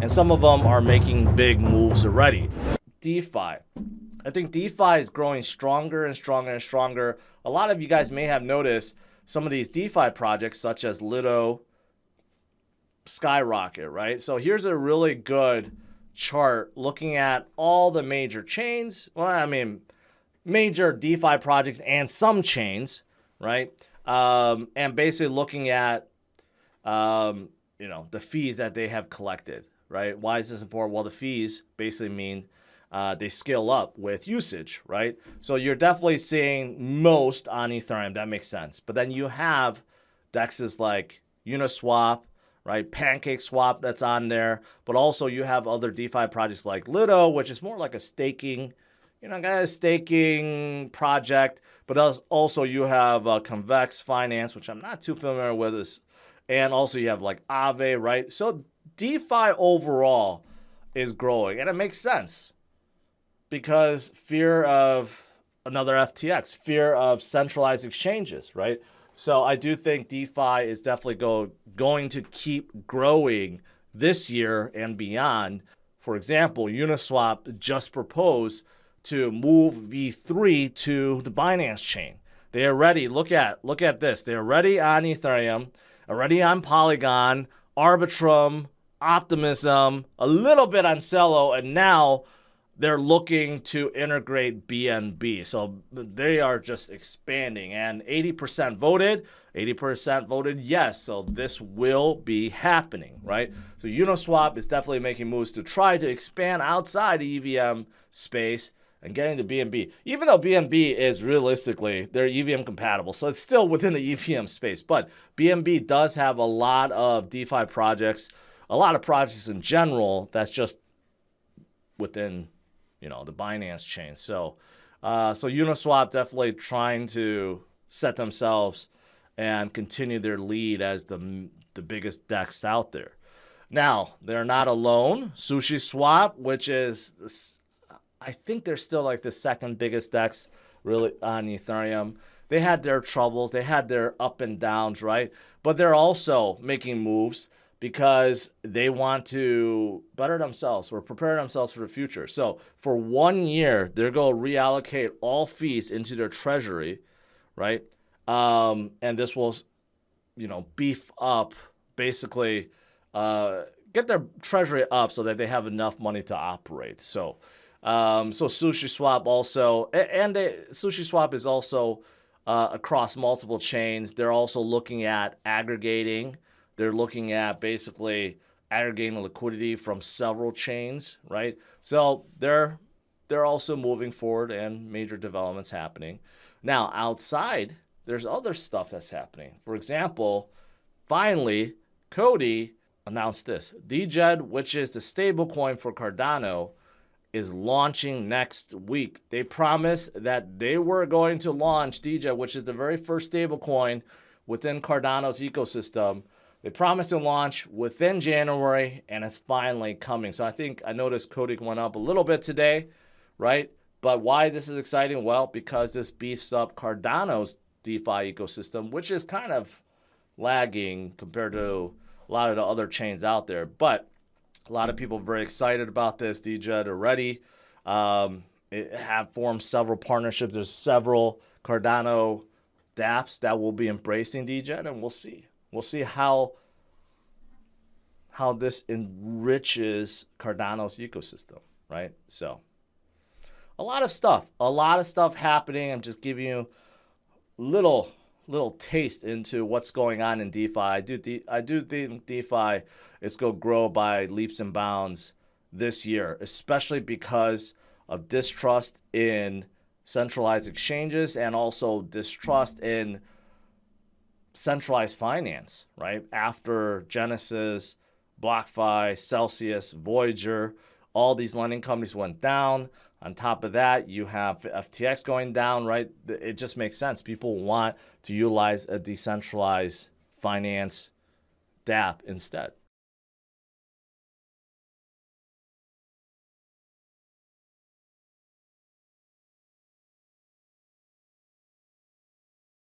and some of them are making big moves already. DeFi. I think DeFi is growing stronger and stronger and stronger. A lot of you guys may have noticed some of these DeFi projects, such as Lido, skyrocket, right? So here's a really good chart looking at all the major chains. Well, I mean, major DeFi projects and some chains, right? And basically looking at, the fees that they have collected, right? Why is this important? Well, the fees basically mean they scale up with usage, right? So you're definitely seeing most on Ethereum. That makes sense. But then you have dexes like Uniswap, right? PancakeSwap that's on there. But also you have other DeFi projects like Lido, which is more like a staking, kind of staking project. But also you have Convex Finance, which I'm not too familiar with. And also you have like Aave, right? So DeFi overall is growing. And it makes sense because fear of another FTX, fear of centralized exchanges, right? So I do think DeFi is definitely going to keep growing this year and beyond. For example, Uniswap just proposed to move V3 to the Binance chain. They are ready. Look at this. They're already on Ethereum, already on Polygon, Arbitrum, Optimism, a little bit on Celo, and now they're looking to integrate BNB. So they are just expanding, and 80% voted yes. So this will be happening, right? So Uniswap is definitely making moves to try to expand outside the EVM space and getting to BNB. Even though BNB is realistically, they're EVM compatible, so it's still within the EVM space. But BNB does have a lot of DeFi projects, a lot of projects in general that's just within the Binance chain. So Uniswap definitely trying to set themselves and continue their lead as the biggest DEX out there. Now, they're not alone. SushiSwap, which is, I think they're still like the second biggest DEX really on Ethereum. They had their troubles. They had their up and downs, right? But they're also making moves because they want to better themselves or prepare themselves for the future. So for 1 year, they're going to reallocate all fees into their treasury, right? And this will, beef up, basically get their treasury up so that they have enough money to operate. So SushiSwap also, and SushiSwap is also across multiple chains. They're also looking at aggregating. They're looking at basically aggregating liquidity from several chains, right? So they're also moving forward and major developments happening. Now, outside, there's other stuff that's happening. For example, finally, COTI announced this. Djed, which is the stablecoin for Cardano, is launching next week. They promised that they were going to launch Djed, which is the very first stablecoin within Cardano's ecosystem. They promised to launch within January, and it's finally coming. So I noticed COTI went up a little bit today, right? But why this is exciting? Well, because this beefs up Cardano's DeFi ecosystem, which is kind of lagging compared to a lot of the other chains out there. But a lot of people are very excited about this. Djed already have formed several partnerships. There's several Cardano dApps that will be embracing Djed, and we'll see. We'll see how this enriches Cardano's ecosystem, right? So a lot of stuff happening. I'm just giving you little taste into what's going on in DeFi. I do think DeFi is going to grow by leaps and bounds this year, especially because of distrust in centralized exchanges and also distrust in centralized finance, right? After Genesis, BlockFi, Celsius, Voyager, all these lending companies went down. On top of that, you have FTX going down, right? It just makes sense. People want to utilize a decentralized finance dApp instead.